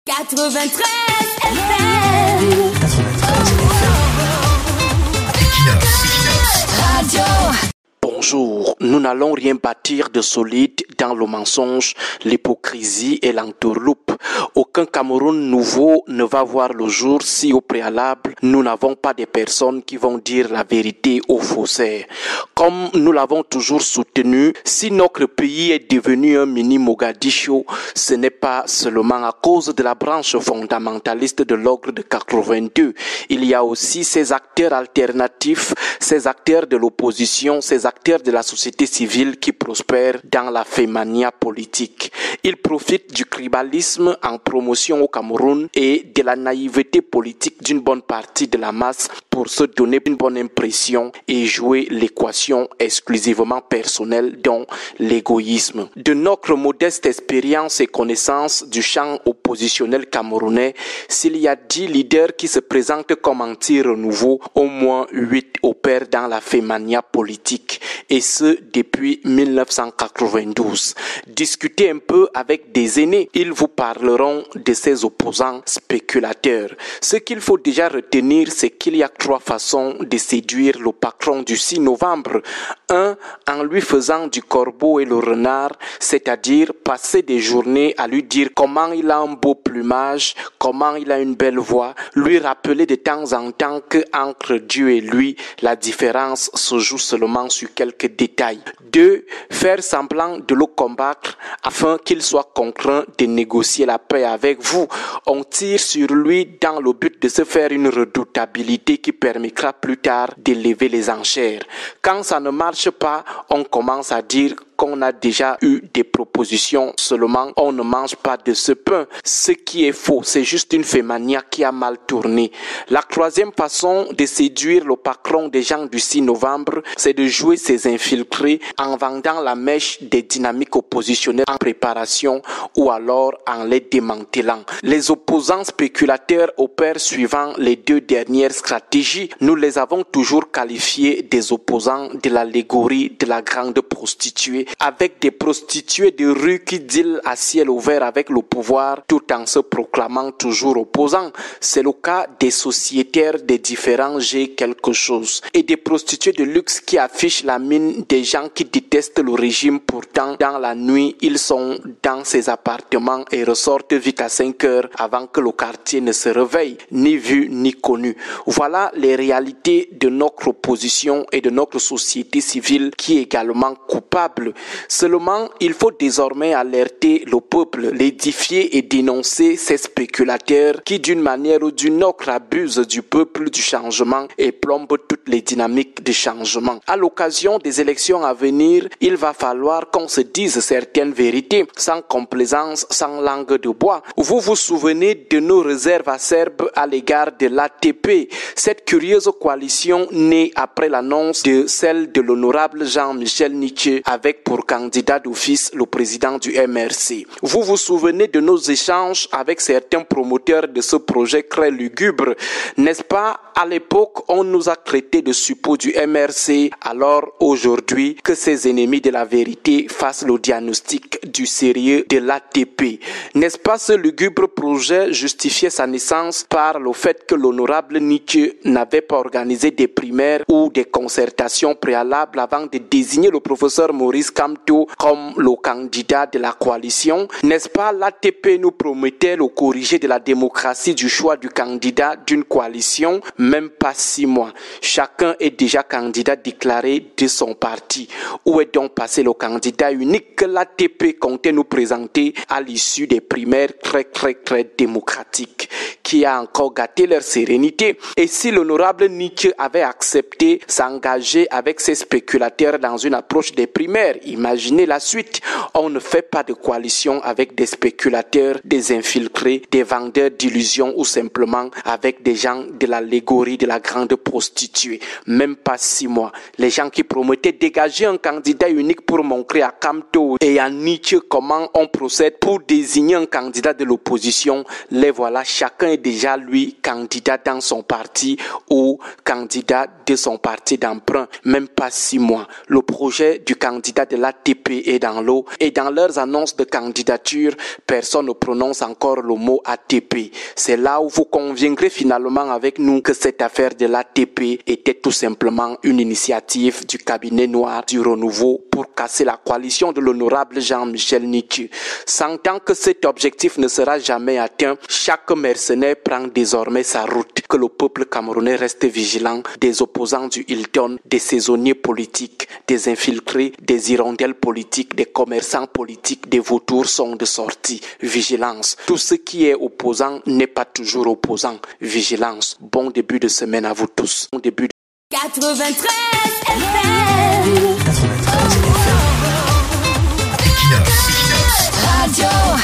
93 FM. 93 FM. Radio. Bonjour, nous n'allons rien bâtir de solide dans le mensonge, l'hypocrisie et l'entourloupe. Aucun Cameroun nouveau ne va voir le jour si au préalable, nous n'avons pas des personnes qui vont dire la vérité aux faussaires. Comme nous l'avons toujours soutenu, si notre pays est devenu un mini Mogadiscio, ce n'est pas seulement à cause de la branche fondamentaliste de l'ogre de 82. Il y a aussi ces acteurs alternatifs, ces acteurs de l'opposition, ces acteurs de la société civile qui prospèrent dans la fémania politique. Ils profitent du tribalisme en promotion au Cameroun et de la naïveté politique d'une bonne partie de la masse pour se donner une bonne impression et jouer l'équation exclusivement personnelle dont l'égoïsme. De notre modeste expérience et connaissance du champ oppositionnel camerounais, s'il y a 10 leaders qui se présentent comme anti-renouveau, au moins 8 opèrent dans la fémania politique, et ce depuis 1992. Discutez un peu avec des aînés, ils vous parleront de ces opposants spéculateurs. Ce qu'il faut déjà retenir, c'est qu'il y a 3 façons de séduire le patron du 6 novembre. 1. En lui faisant du corbeau et le renard, c'est-à-dire passer des journées à lui dire comment il a un beau plumage, comment il a une belle voix, lui rappeler de temps en temps que entre Dieu et lui, la différence se joue seulement sur quelques détails. 2. Faire semblant de le combattre afin qu'il soit contraint de négocier la paix avec vous. On tire sur lui dans le but de se faire une redoutabilité qui permettra plus tard d'élever les enchères. Quand ça ne marche pas, on commence à dire qu'on a déjà eu des propositions, seulement on ne mange pas de ce pain. Ce qui est faux, c'est juste une fémania qui a mal tourné. La 3e façon de séduire le patron des gens du 6 novembre, c'est de jouer ses infiltrés en vendant la mèche des dynamiques oppositionnelles en préparation ou alors en les démantelant. Les opposants spéculateurs opèrent suivant les 2 dernières stratégies. Nous les avons toujours qualifiés des opposants de l'allégorie de la grande prostituée, avec des prostituées de rue qui dealent à ciel ouvert avec le pouvoir tout en se proclamant toujours opposants. C'est le cas des sociétaires des différents G quelque chose et des prostituées de luxe qui affichent la mine des gens qui détestent le régime. Pourtant, dans la nuit, ils sont dans ces appartements et ressortent vite à 5 heures avant que le quartier ne se réveille, ni vu ni connu. Voilà les réalités de notre opposition et de notre société civile qui est également coupable. Seulement, il faut désormais alerter le peuple, l'édifier et dénoncer ces spéculateurs qui, d'une manière ou d'une autre, abusent du peuple du changement et plombent toutes les dynamiques de changement. À l'occasion des élections à venir, il va falloir qu'on se dise certaines vérités, sans complaisance, sans langue de bois. Vous vous souvenez de nos réserves acerbes à l'égard de l'ATP, cette curieuse coalition née après l'annonce de celle de l'honorable Jean-Michel Nietzsche avec pour candidat d'office le président du MRC. Vous vous souvenez de nos échanges avec certains promoteurs de ce projet très lugubre, n'est-ce pas? À l'époque, on nous a traités de suppôts du MRC, alors aujourd'hui que ces ennemis de la vérité fassent le diagnostic du sérieux de l'ATP. N'est-ce pas ce lugubre projet justifiait sa naissance par le fait que l'honorable Nietzsche n'avait pas organisé des primaires ou des concertations préalables avant de désigner le professeur Maurice Kamto comme le candidat de la coalition? N'est-ce pas l'ATP nous promettait le corrigé de la démocratie du choix du candidat d'une coalition? Même pas 6 mois. Chacun est déjà candidat déclaré de son parti. Où est donc passé le candidat unique que l'ATP comptait nous présenter à l'issue des primaires très démocratiques, qui a encore gâté leur sérénité? Et si l'honorable Nietzsche avait accepté s'engager avec ces spéculateurs dans une approche des primaires, imaginez la suite. On ne fait pas de coalition avec des spéculateurs, des infiltrés, des vendeurs d'illusions ou simplement avec des gens de l'allégorie de la grande prostituée. Même pas 6 mois. Les gens qui promettaient dégager un candidat unique pour montrer à Kamto et à Nietzsche comment on procède pour désigner un candidat de l'opposition, les voilà, chacun est déjà lui candidat dans son parti ou candidat de son parti d'emprunt, même pas 6 mois. Le projet du candidat de l'ATP est dans l'eau et dans leurs annonces de candidature, personne ne prononce encore le mot ATP. C'est là où vous conviendrez finalement avec nous que cette affaire de l'ATP était tout simplement une initiative du cabinet noir du renouveau pour casser la coalition de l'honorable Jean-Michel Nithieu. Sentant que cet objectif ne sera jamais atteint, chaque mercenaire prend désormais sa route. Que le peuple camerounais reste vigilant des opposants du Hilton, des saisonniers politiques, des infiltrés, des hirondelles politiques, des commerçants politiques, des vautours sont de sortie. Vigilance. Tout ce qui est opposant n'est pas toujours opposant. Vigilance. Bon début de semaine à vous tous. Bon début de... 93 FM. 93 FM. Equinox. Radio.